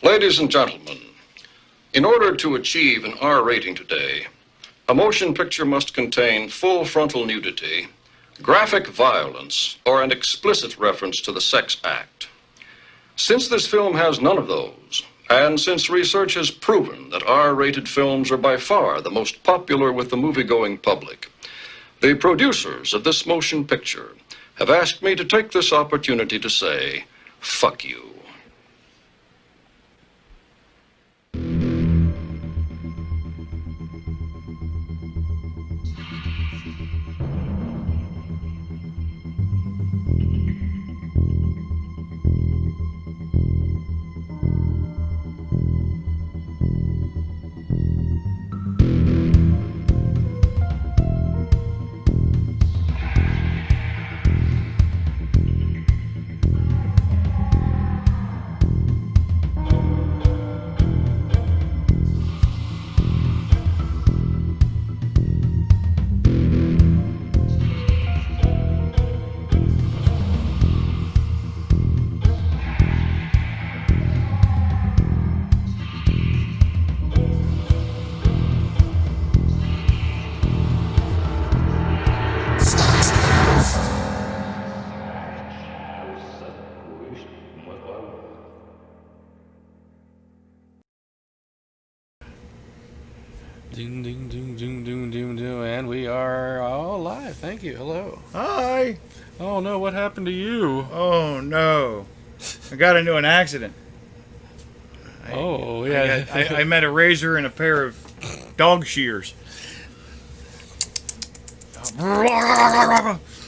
Ladies and gentlemen, in order to achieve an R rating today, a motion picture must contain full frontal nudity, graphic violence, or an explicit reference to the sex act. Since this film has none of those, and since research has proven that R-rated films are by far the most popular with the movie-going public, the producers of this motion picture have asked me to take this opportunity to say, fuck you. Ding, ding, ding, ding, ding, ding, ding, and we are all live. Thank you. Hello. Hi. Oh no, what happened to you? Oh no, I got into an accident. I met a razor and a pair of dog shears.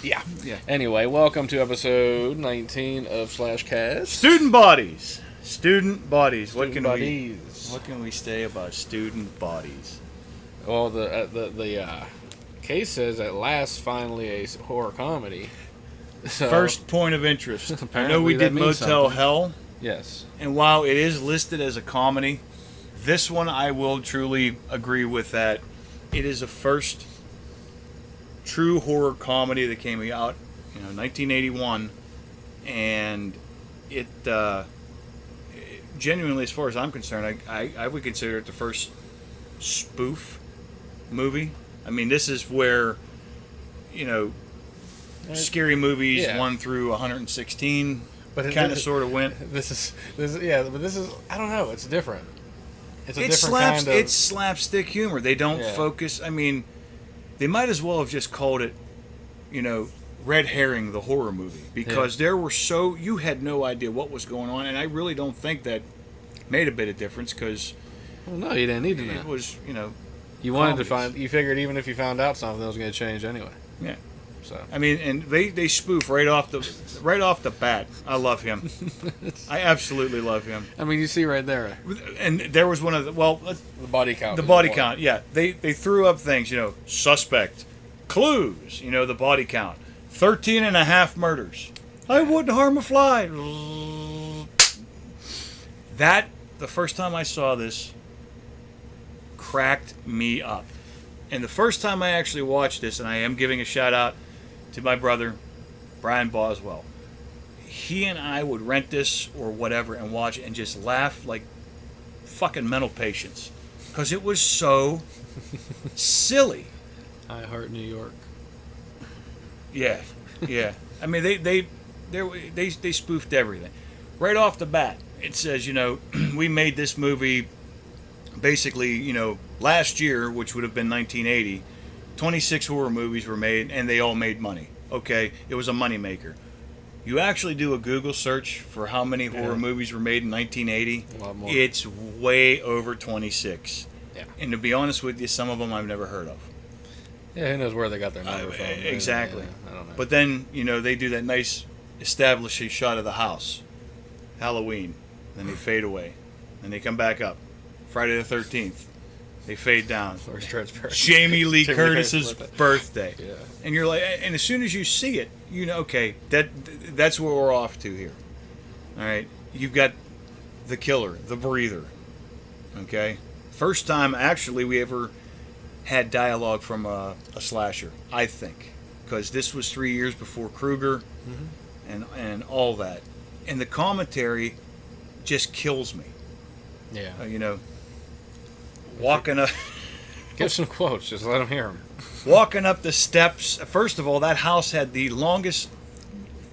Yeah. Anyway, welcome to episode 19 of Slashcast. Student bodies. What Bodies. can we say about student bodies? Well, the case says at last finally a horror comedy. So, First point of interest. I know apparently we that did means Motel something. Hell, yes. and while it is listed as a comedy, this one I will truly agree with that. It is the first true horror comedy that came out, 1981, and it genuinely, as far as I'm concerned, I would consider it the first spoof movie. I mean, this is where, scary movies 1 through 116 kind of sort of went. This is I don't know. It's different. It's It's slapstick humor. They don't focus. I mean, they might as well have just called it, red herring the horror movie, because you had no idea what was going on, and I really don't think that made a bit of difference, because no, you didn't need to know. It was, you wanted to find. You figured even if you found out something, it was going to change anyway. Yeah. So I mean, and they spoof right off the bat. I love him. I absolutely love him. I mean, you see right there. And there was one of the The body count. The body count. Yeah, they threw up things. Suspect, clues. The body count. 13 and a half murders. I wouldn't harm a fly. That, the first time I saw this, cracked me up. And the first time I actually watched this, and I am giving a shout out to my brother, Brian Boswell. He and I would rent this or whatever and watch it and just laugh like fucking mental patients. Because it was so silly. I Heart New York. Yeah. I mean, they spoofed everything. Right off the bat, it says, we made this movie basically, last year, which would have been 1980, 26 horror movies were made, and they all made money. Okay? It was a moneymaker. You actually do a Google search for how many horror movies were made in 1980, a lot more. It's way over 26. Yeah. And to be honest with you, some of them I've never heard of. Yeah, who knows where they got their number from? Exactly. Yeah, I don't know. But then, they do that nice establishing shot of the house. Halloween. Then they fade away. Then they come back up. Friday the 13th. They fade down. Jamie Lee Curtis's birthday. Yeah. And you're like, and as soon as you see it, okay, that's what we're off to here. All right. You've got the killer, the breather. Okay. First time actually we ever had dialogue from a slasher, I think, because this was 3 years before Krueger, and all that, and the commentary just kills me. Yeah. You know, walking up. Give some quotes. Just let them hear them. Walking up the steps. First of all, that house had the longest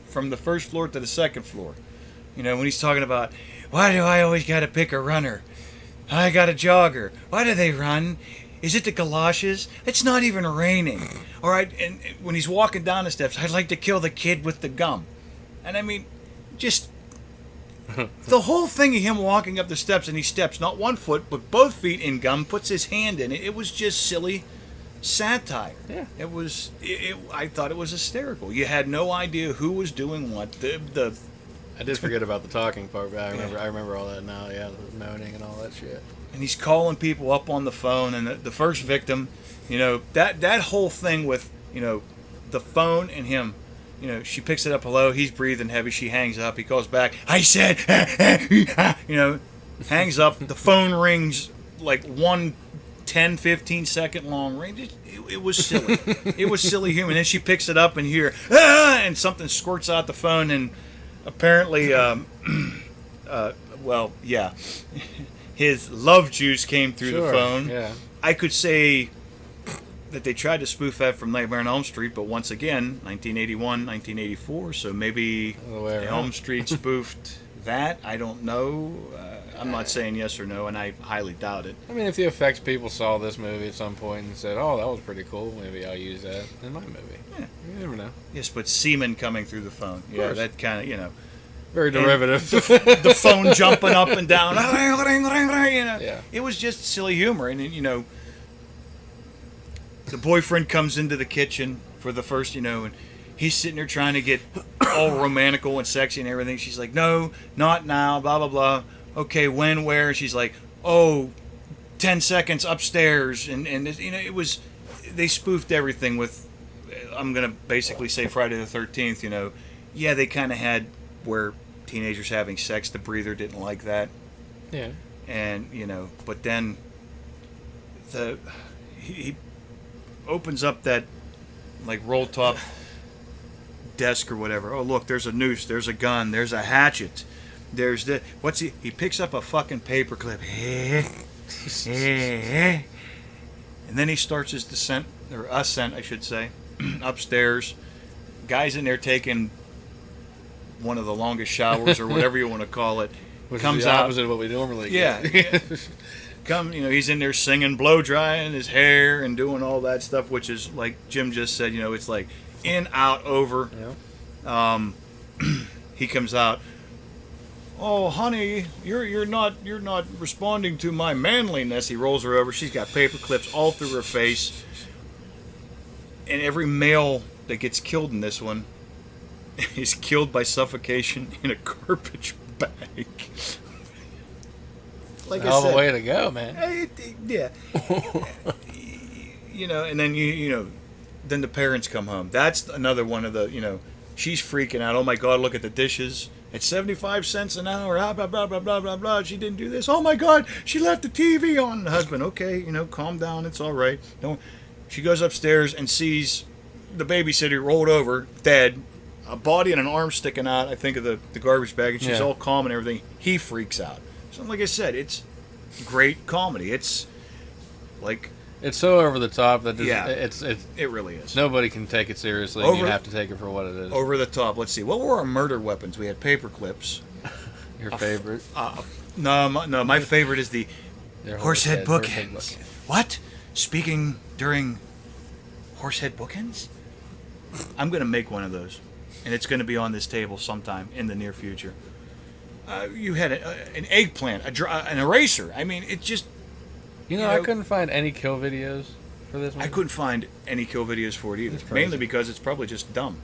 from the first floor to the second floor. You know, when he's talking about, why do I always got to pick a runner? I got a jogger. Why do they run? Is it the galoshes? It's not even raining. All right, and when he's walking down the steps, I'd like to kill the kid with the gum. And I mean, just the whole thing of him walking up the steps, and he steps not 1 foot, but both feet in gum, puts his hand in it. It was just silly satire. Yeah. It was. I thought it was hysterical. You had no idea who was doing what. I did forget about the talking part, but I remember all that now. Yeah, the moaning and all that shit. And he's calling people up on the phone, and the first victim, you know, that whole thing with, you know, the phone and him, you know, she picks it up, hello, he's breathing heavy, she hangs up, he calls back, I said, you know, hangs up, the phone rings like 10-15 second long range. It was silly. It was silly humor. And then she picks it up and hear, and something squirts out the phone, and apparently, well, yeah. His love juice came through the phone. Yeah. I could say that they tried to spoof that from Nightmare on Elm Street, but once again, 1981, 1984, so maybe Elm Street spoofed that. I don't know. I'm not saying yes or no, and I highly doubt it. I mean, if the effects people saw this movie at some point and said, oh, that was pretty cool, maybe I'll use that in my movie. Yeah. You never know. Yes, but semen coming through the phone. Yeah, that kind of, you know. Very derivative. The phone jumping up and down. You know, yeah. It was just silly humor. And, you know, the boyfriend comes into the kitchen for the first, you know, and he's sitting there trying to get all romantical and sexy and everything. She's like, no, not now, blah, blah, blah. Okay, when, where? And she's like, oh, 10 seconds upstairs. And you know, it was, they spoofed everything with, I'm going to basically say Friday the 13th, you know. Yeah, they kind of had where teenagers having sex, the breather didn't like that. Yeah. And, you know, but then he opens up that like roll top desk or whatever. Oh, look, there's a noose, there's a gun, there's a hatchet. There's the he picks up a fucking paper clip. And then he starts his descent, or ascent, I should say, upstairs. Guy's in there taking one of the longest showers or whatever you want to call it. Which comes is the out, opposite of what we normally get. Yeah. You know, he's in there singing, blow drying his hair and doing all that stuff, which is like Jim just said, you know, it's like in, out, over. Yeah. He comes out. Oh, honey, you're not responding to my manliness. He rolls her over. She's got paper clips all through her face. And every male that gets killed in this one is killed by suffocation in a garbage bag. Like all the way to go, man. Yeah. You know, and then you know, then the parents come home. That's another one of the, you know, she's freaking out. Oh my God, look at the dishes. It's 75 cents an hour. Blah, blah, blah, blah, blah, blah, blah. She didn't do this. Oh my God, she left the TV on. The husband, okay, you know, calm down. It's all right. Don't. She goes upstairs and sees the babysitter rolled over, dead, a body and an arm sticking out, I think, of the garbage bag, and she's all calm and everything. He freaks out. So, like I said, it's great comedy. It's like... It's so over the top that it really is. Nobody can take it seriously, and you have to take it for what it is. Over the top. Let's see. What were our murder weapons? We had paper clips. Your favorite? No, my favorite is the horsehead bookends. What? Speaking during horsehead bookends? I'm going to make one of those, and it's going to be on this table sometime in the near future. You had an eggplant, an eraser. I mean, it just... You know, I couldn't find any kill videos for this movie. I couldn't find any kill videos for it either. Mainly because it's probably just dumb.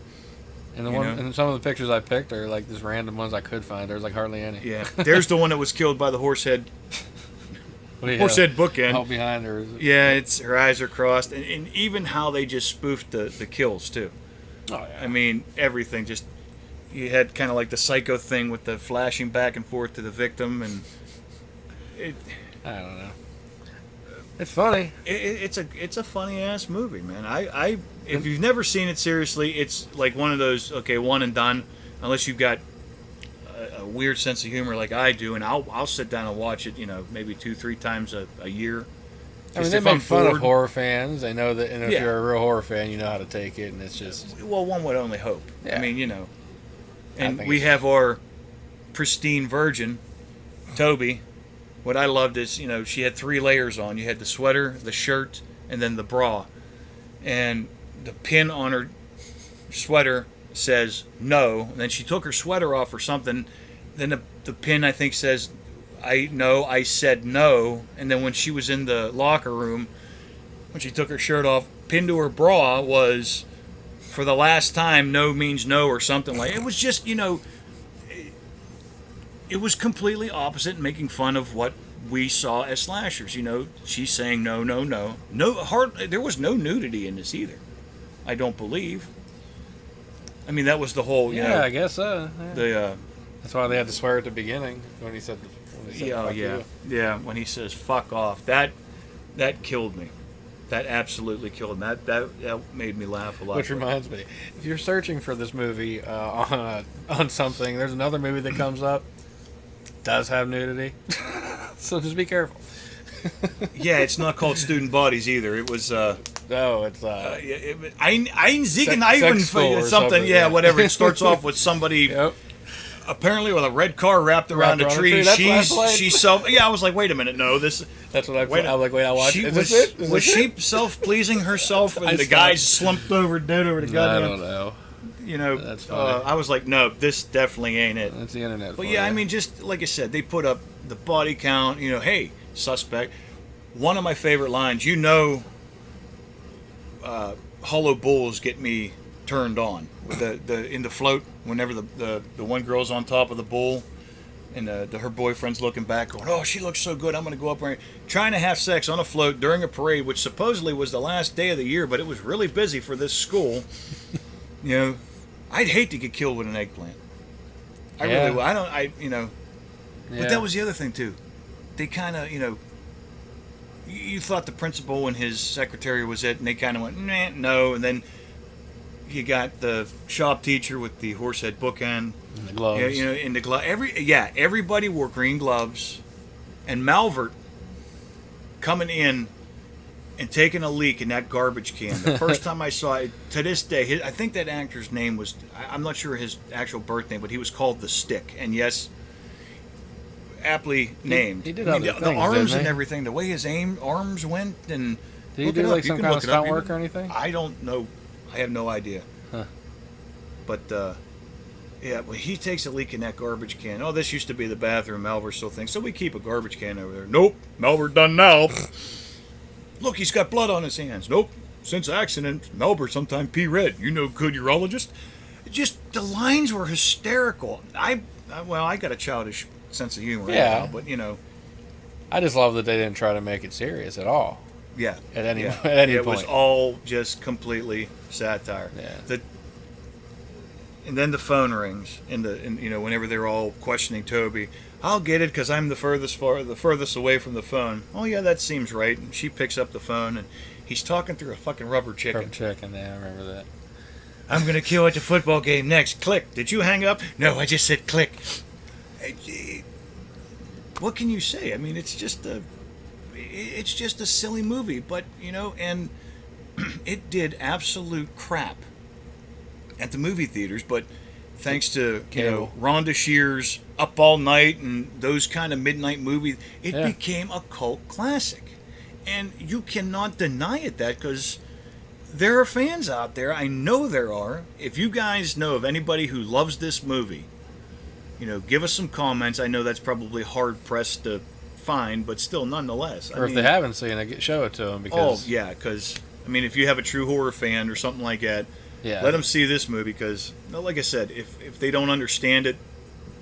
And and some of the pictures I picked are like just random ones I could find. There's like hardly any. Yeah. There's the one that was killed by the horsehead bookend. Out behind her. Yeah, it's her eyes are crossed, and even how they just spoofed the kills too. Oh yeah. I mean, everything. Just you had kind of like the Psycho thing with the flashing back and forth to the victim, and I don't know. It's funny. It's a funny ass movie, man. I if you've never seen it seriously, it's like one of those one and done, unless you've got a weird sense of humor like I do, and I'll sit down and watch it, maybe 2-3 times a year. I mean, they make fun of horror fans. They know that, and if you're a real horror fan, you know how to take it, and it's just... Well, one would only hope. Yeah. I mean, and we have our pristine virgin, Toby. What I loved is, she had 3 layers on. You had the sweater, the shirt, and then the bra. And the pin on her sweater says no, and then she took her sweater off or something. Then the pin, I think, says... I said no, and then when she was in the locker room, when she took her shirt off, pinned to her bra was, for the last time, no means no, or something like. It was just, it was completely opposite, making fun of what we saw as slashers. She's saying no, no, no, there was no nudity in this either. I don't believe. I mean, that was the whole, I guess so. Yeah. The that's why they had to swear at the beginning when he said. Yeah. When he says "fuck off," that killed me. That absolutely killed me. That made me laugh a lot. Which reminds me, if you're searching for this movie on something, there's another movie that comes up, does have nudity, so just be careful. Yeah, it's not called Student Bodies either. It was. No, it's Ein Ziegen Ivan something. Yeah, whatever. It starts off with somebody. Yep. Apparently with a red car wrapped around a tree. She's self. Yeah, I was like, wait a minute, no, this. That's what I was like. Wait, I watched. Was she self-pleasing herself, and the guy's slumped over, dead over the goddamn? I don't know. That's funny. I was like, no, this definitely ain't it. That's the internet. But yeah, I mean, just like I said, they put up the body count. Hey, suspect. One of my favorite lines. Hollow bulls get me turned on with in the float whenever the one girl's on top of the bull and her boyfriend's looking back going, oh, she looks so good, I'm gonna go up there, trying to have sex on a float during a parade, which supposedly was the last day of the year, but it was really busy for this school. I'd hate to get killed with an eggplant. I really would. But that was the other thing too. They kind of you thought the principal and his secretary was it, and they kind of went no, and then you got the shop teacher with the horsehead bookend. And the gloves. In the glove. Everybody wore green gloves. And Malvert coming in and taking a leak in that garbage can. The first time I saw it, to this day, I think that actor's name was, I'm not sure his actual birth name, but he was called The Stick. And yes, aptly named. He did other things, the arms didn't and he? everything, the way his arms went. And did he do like some kind of stunt work or anything? I don't know. I have no idea. Huh. But, when he takes a leak in that garbage can, oh, this used to be the bathroom, Malvert still thinks, so we keep a garbage can over there. Nope, Malvert done now. Look, he's got blood on his hands. Nope, since accident, Malvert sometime pee red. Good urologist. Just, the lines were hysterical. I got a childish sense of humor. Yeah. Anyhow, but, I just love that they didn't try to make it serious at all. Yeah. At any It point. was all just completely satire. Yeah. And then the phone rings, and whenever they're all questioning Toby, I'll get it because I'm the furthest away from the phone. Oh yeah, that seems right. And she picks up the phone, and he's talking through a fucking rubber chicken. Rubber chicken, yeah, I remember that. I'm gonna kill at the football game next. Click. Did you hang up? No, I just said click. What can you say? I mean, it's just a silly movie, but and it did absolute crap at the movie theaters, but thanks to Rhonda Shear's Up All Night and those kind of midnight movies, it became a cult classic. And you cannot deny it because there are fans out there. I know there are. If you guys know of anybody who loves this movie, give us some comments. I know that's probably hard pressed to find, but still, nonetheless. Or if they haven't seen it, show it to them. Because if you have a true horror fan or something like that, let them see this movie because, like I said, if they don't understand it,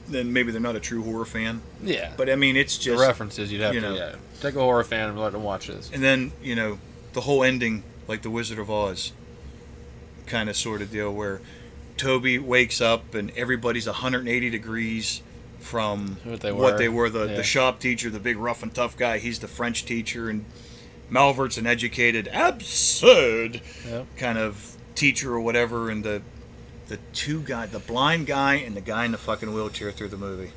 then maybe they're not a true horror fan. Yeah. But I mean, it's just the references you'd have to take a horror fan and let them watch this. And then the whole ending, like the Wizard of Oz, kind of sort of deal where Toby wakes up and everybody's 180 degrees from what they were. The shop teacher, the big rough and tough guy, he's the French teacher, and Malvert's an educated, absurd kind of teacher or whatever, and the two guys, the blind guy and the guy in the fucking wheelchair through the movie.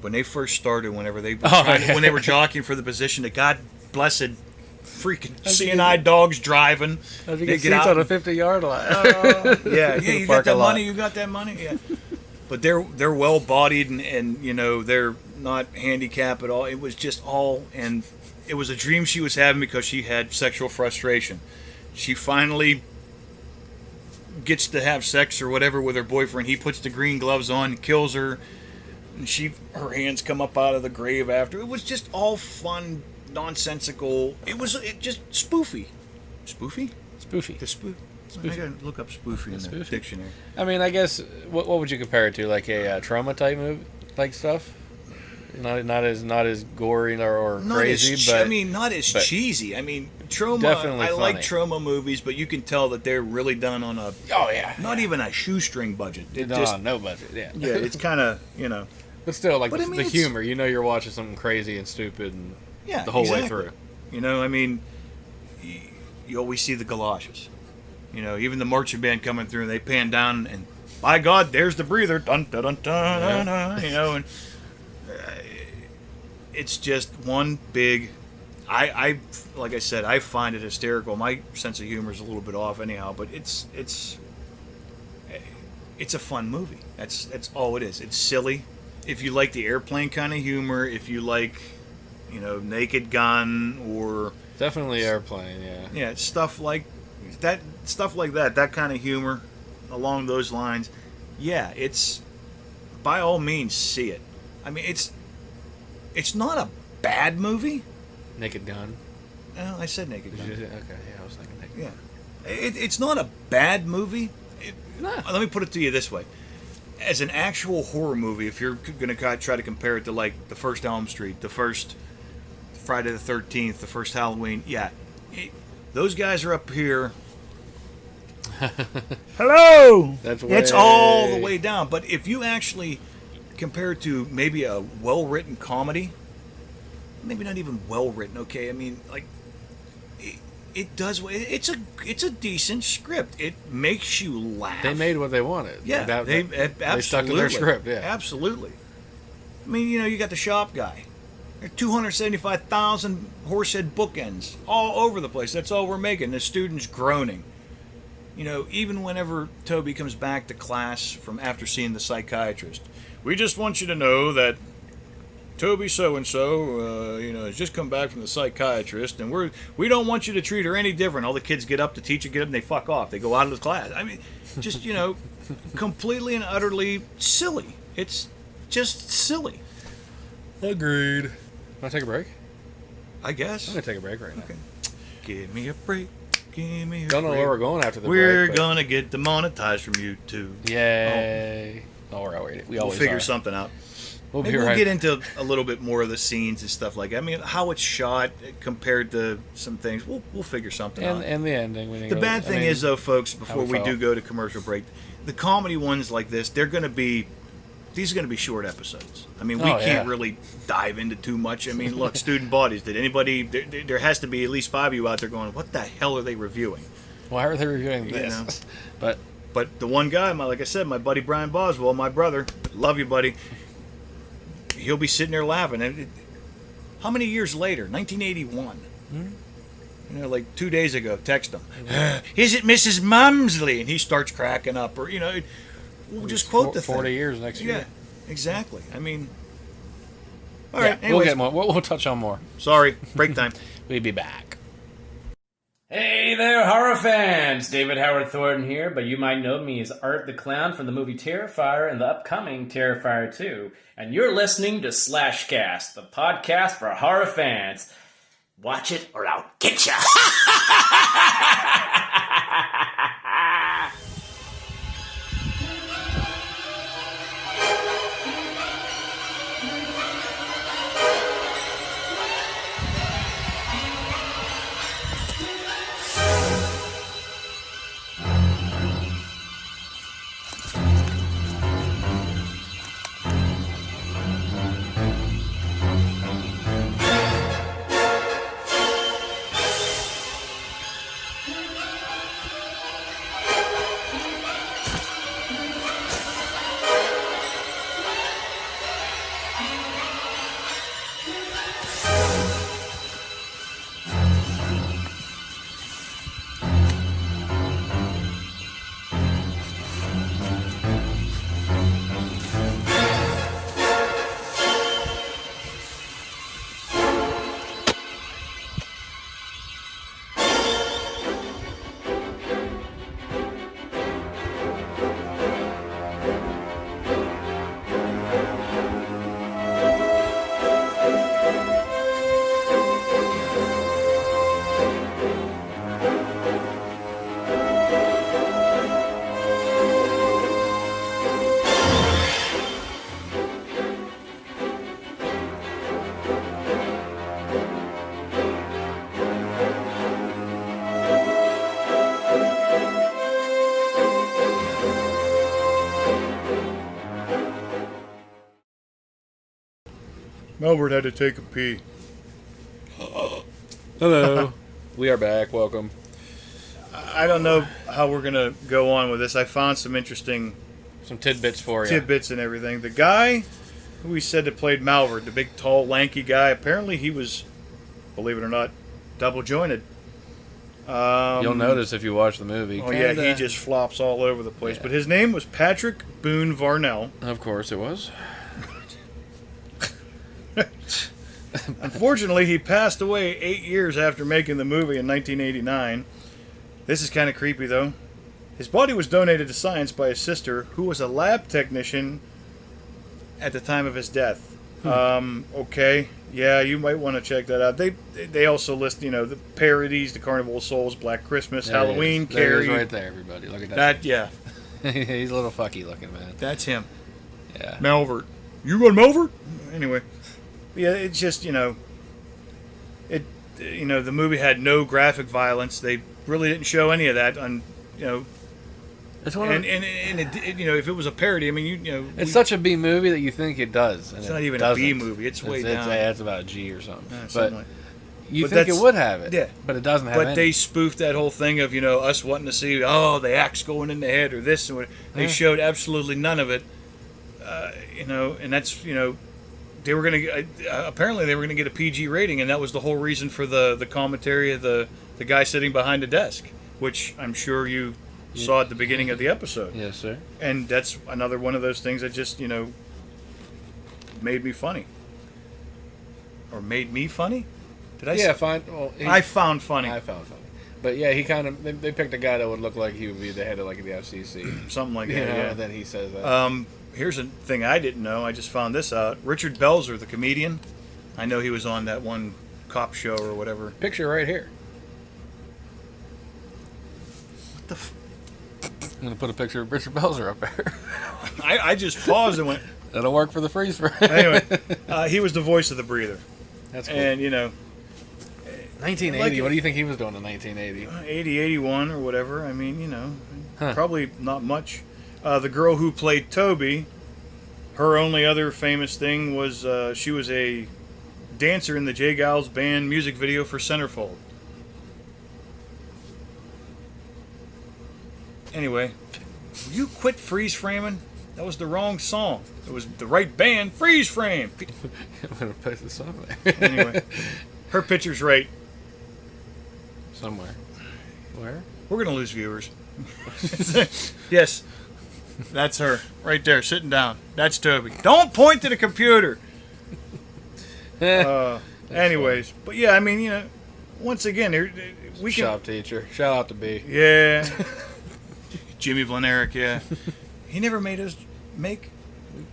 When they first started, whenever they were when they were jockeying for the position, the God blessed freaking seeing-eyed dogs driving. How'd you get seats on a 50-yard line? Yeah, you got that money. You got that money. Yeah, but they're well-bodied and you know they're not handicapped at all. It was just all, and it was a dream she was having because she had sexual frustration. She finally gets to have sex or whatever with her boyfriend. He puts the green gloves on, kills her, and her hands come up out of the grave after. It was just all fun, nonsensical. It just spoofy. Spoofy? Spoofy. The spoof. I gotta look up spoofy in the dictionary. I mean, I guess what would you compare it to? Like a trauma type movie, like stuff. Not as gory or crazy, but not as cheesy. I mean, trauma. Definitely I funny. like trauma movies, but you can tell that they're really done on a not even a shoestring budget. No budget. Yeah. Yeah, it's kind of But still, like I mean, the humor. You know, you're watching something crazy and stupid, and yeah, the whole way exactly. through. I mean, you always see the galoshes. Even the marching band coming through, and they pan down, and by God, there's the breather. Dun dun dun dun. Dun, and it's just one big. I like I said, I find it hysterical. My sense of humor is a little bit off, anyhow, but it's a fun movie. That's all it is. It's silly. If you like the airplane kind of humor, if you like, Naked Gun or Definitely Airplane. Yeah. stuff like that. That kind of humor along those lines. Yeah, it's by all means see it. I mean, it's not a bad movie. Naked Gun. No, I said Naked Gun. Okay, yeah, I was thinking Naked Yeah, Gun. it's not a bad movie. Nah. Let me put it to you this way: as an actual horror movie, if you're going to try to compare it to like the first Elm Street, the first Friday the 13th, the first Halloween, those guys are up here. Hello. It's all the way down. But if you actually compare it to maybe a well-written comedy, maybe not even well-written. Okay, I mean, like it does. It's a decent script. It makes you laugh. They made what they wanted. Yeah, they stuck to their script. Yeah, absolutely. I mean, you got the shop guy. There are 275,000 horsehead bookends all over the place. That's all we're making. The students groaning. Even whenever Toby comes back to class from after seeing the psychiatrist, we just want you to know that Toby so-and-so, has just come back from the psychiatrist, and we don't want you to treat her any different. All the kids get up, the teacher get up, and they fuck off. They go out of the class. I mean, just, completely and utterly silly. It's just silly. Agreed. Want to take a break? I guess. I'm going to take a break right now. Okay. Give me a break. Give me a Don't know break. where we're going after the We're break. going to get demonetized from YouTube. Yay. We'll figure something out. We'll get into a little bit more of the scenes and stuff like that. I mean, how it's shot compared to some things. We'll figure something out. And the ending. The bad thing is, though, folks, before we do go to commercial break, the comedy ones like this, these are going to be short episodes. I mean, we can't really dive into too much. I mean, look, student bodies. Did anybody? There has to be at least 5 of you out there going, "What the hell are they reviewing? Why are they reviewing this?" But the one guy, like I said, my buddy Brian Boswell, my brother, love you, buddy. He'll be sitting there laughing. How many years later? 1981. Like 2 days ago, text him. Is it Mrs. Mumsley? And he starts cracking up. Or we'll just quote the thing. 40 years next year. Yeah, exactly. I mean, all right. Anyways, we'll get more. We'll touch on more. Sorry, break time. We'll be back. Hey there, horror fans! David Howard Thornton here, but you might know me as Art the Clown from the movie Terrifier and the upcoming Terrifier 2. And you're listening to Slashcast, the podcast for horror fans. Watch it or I'll get ya! Melvert had to take a pee. Hello. We are back. Welcome. I don't know how we're going to go on with this. I found some interesting Some tidbits for you. tidbits and everything. The guy who we said that played Malvert, the big, tall, lanky guy, apparently he was, believe it or not, double jointed. You'll notice if you watch the movie. Oh, yeah, he just flops all over the place. Yeah. But his name was Patrick Boone Varnell. Of course it was. Unfortunately, he passed away 8 years after making the movie in 1989. This is kind of creepy, though. His body was donated to science by his sister, who was a lab technician at the time of his death. Okay, yeah, you might want to check that out. They also list, the parodies, the Carnival of Souls, Black Christmas, There Halloween, it is. There it Carrie. is right there, everybody. Look at that. That, yeah, He's a little fucky looking, man. that's him. Yeah. Malvert. You got Malvert? Anyway, yeah, it's just, the movie had no graphic violence. They really didn't show any of that on, It's one and if it was a parody, I mean, it's such a B movie that you think it does. And it's it not even doesn't. a B movie. It's way down. It's about a G or something. Something But like- you but think it that's- would have it. yeah. But it doesn't have But any. they spoofed that whole thing of us wanting to see the axe going in the head or this and what. They Yeah. showed absolutely none of it. And that's they were gonna apparently they were gonna get a PG rating, and that was the whole reason for the commentary of the guy sitting behind the desk, which I'm sure you saw at the beginning of the episode. Yes, sir. And that's another one of those things that just made me funny. Or made me funny? Did I? Yeah, say? fine. Well, I found funny. I found funny. But yeah, he kind of they picked a guy that would look like he would be the head of like the FCC. Something like that. You know, Yeah. and then he says that. Here's a thing I didn't know. I just found this out. Richard Belzer, the comedian. I know he was on that one cop show or whatever. Picture right here. What the? I'm gonna put a picture of Richard Belzer up there. I just paused and went. That'll work for the freeze frame. Anyway, he was the voice of the breather, That's cool. and 1980. like- What do you think he was doing in 1980? 80, 81 or whatever. I mean, Huh. probably not much. The girl who played Toby, her only other famous thing was she was a dancer in the J. Giles Band music video for Centerfold. Anyway, will you quit freeze framing? That was the wrong song. It was the right band, freeze frame. I'm gonna put this on there. Anyway, her picture's right. Somewhere. Where? We're gonna lose viewers. Yes, that's her right there, sitting down. That's Toby. Don't point to the computer. Anyways, but yeah, I mean, once again, we can. Shop teacher. Shout out to B. Yeah. Jimmy Blenerick, yeah. He never made us make.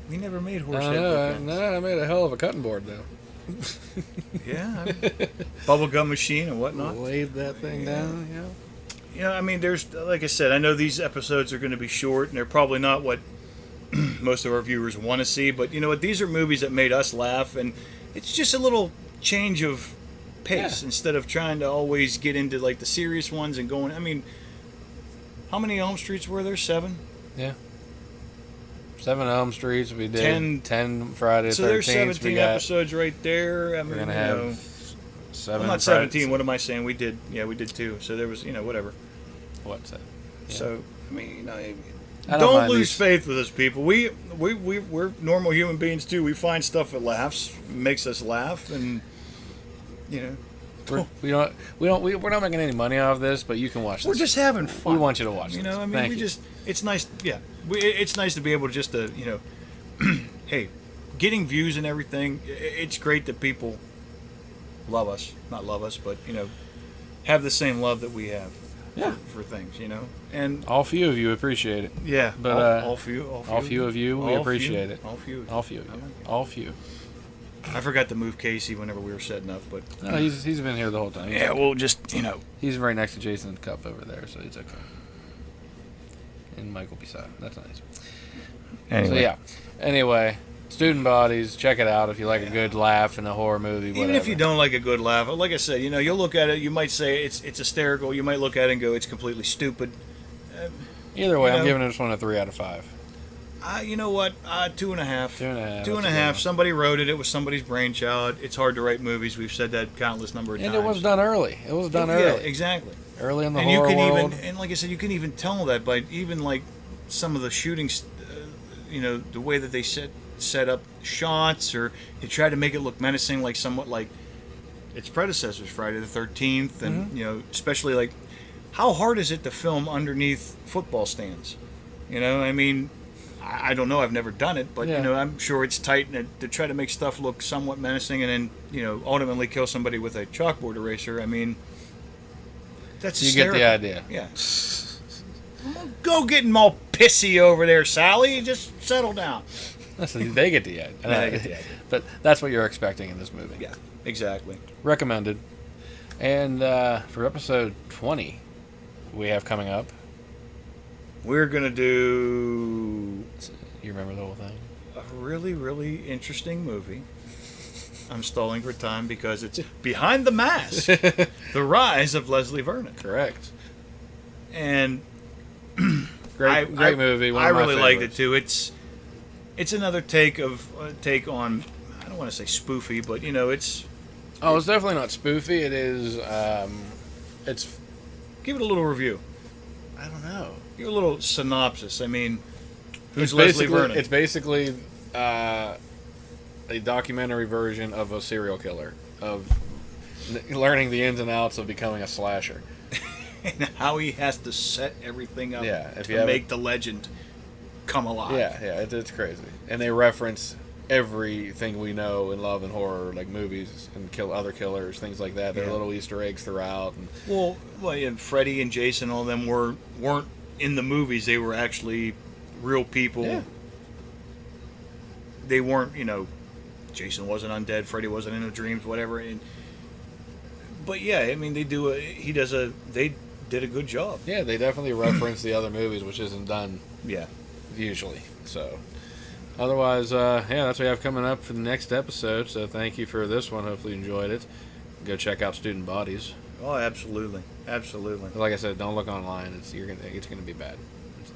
We never made horsehead bookends. No, I made a hell of a cutting board though. Yeah, bubblegum machine and whatnot. Laid that thing down. Yeah. I mean, there's, like I said, I know these episodes are going to be short, and they're probably not what most of our viewers want to see, but you know what? These are movies that made us laugh, and it's just a little change of pace instead of trying to always get into, like, the serious ones and going, I mean, how many Elm Streets were there? 7? Yeah. 7 Elm Streets. We did 10 Friday the 13th. So there's 17 we got, episodes right there. I mean, We're going to have 7 I'm not Friday- 17. What am I saying? We did 2. So there was, whatever. What's that? Yeah. So, I mean, I don't don't mind lose these. faith with us, people. We're normal human beings too. We find stuff that laughs, makes us laugh, and We're not making any money off this, but you can watch this. we're just having fun. We want you to watch You this. know, I mean, Thank you. it's nice. Yeah, it's nice to be able to just hey, getting views and everything. It's great that people love us, not love us, but have the same love that we have. Yeah. For things, and All few of you appreciate it. yeah, But, all few of you, we all appreciate few, it. All few, All few of I you. like it. All few. I forgot to move Casey whenever we were setting up, but No, he's been here the whole time. yeah, we'll just He's right next to Jason's cup over there, so it's okay. And Michael beside him. That's nice. anyway. So yeah. Anyway, Student Bodies, check it out if you like a good laugh in a horror movie. Even if you whatever. don't like a good laugh, like I said, you'll look at it. You might say it's hysterical. You might look at it and go, it's completely stupid. Either way, you I'm know. giving this one a 3 out of 5. You know what? 2.5. 2.5. 2.5. Somebody wrote it. It was somebody's brainchild. It's hard to write movies. We've said that countless number of times. And it was done early. It was done Yeah, early. exactly. Early in the And horror you can world. even, and like I said, you can even tell that by even like some of the shootings, the way that they set up shots, or they try to make it look menacing, like somewhat like its predecessors, Friday the 13th, and especially like how hard is it to film underneath football stands? I mean, I don't know. I've never done it, but Yeah. I'm sure it's tight, and to try to make stuff look somewhat menacing, and then ultimately kill somebody with a chalkboard eraser. I mean, that's You hysterical. get the idea. Yeah. Go getting all pissy over there, Sally. Just settle down. Listen, they get the idea. They get the idea. But that's what you're expecting in this movie. Yeah, exactly. Recommended. And for episode 20, we have coming up. We're gonna do You remember the whole thing? a really, really interesting movie. I'm stalling for time because it's Behind the Mask: The Rise of Leslie Vernon. Correct. And Great movie. One I of my really liked it favorites. too. It's another take on, I don't want to say spoofy, but it's Oh, it's definitely not spoofy. It is. It's. give it a little review. I don't know. Give it a little synopsis. I mean, who's It's Leslie basically, Vernon? it's basically a documentary version of a serial killer, of learning the ins and outs of becoming a slasher. And how he has to set everything up Yeah, if you to haven't- make the legend come alive. Yeah, it's crazy. And they reference everything we know and love in horror, like movies and other killers, things like that. There are Yeah. little Easter eggs throughout. And Well, and Freddy and Jason, all of them weren't in the movies. They were actually real people. Yeah. They weren't, Jason wasn't undead, Freddy wasn't in the dreams, whatever. But yeah, I mean, they did a good job. yeah, they definitely reference the other movies, which isn't done Yeah. usually. So, otherwise, that's what we have coming up for the next episode. So, thank you for this one. Hopefully, you enjoyed it. Go check out Student Bodies. Oh, absolutely, absolutely. Like I said, don't look online. It's gonna be bad.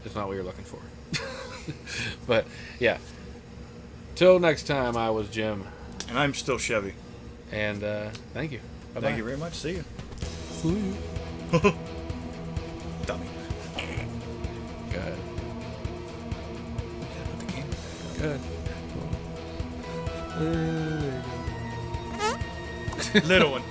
It's not what you're looking for. But yeah. Till next time, I was Jim, And I'm still Chevy. and thank you. Bye-bye. Thank you very much. See you. Dummy. Go ahead. Put the camera back Go ahead. up. Little one.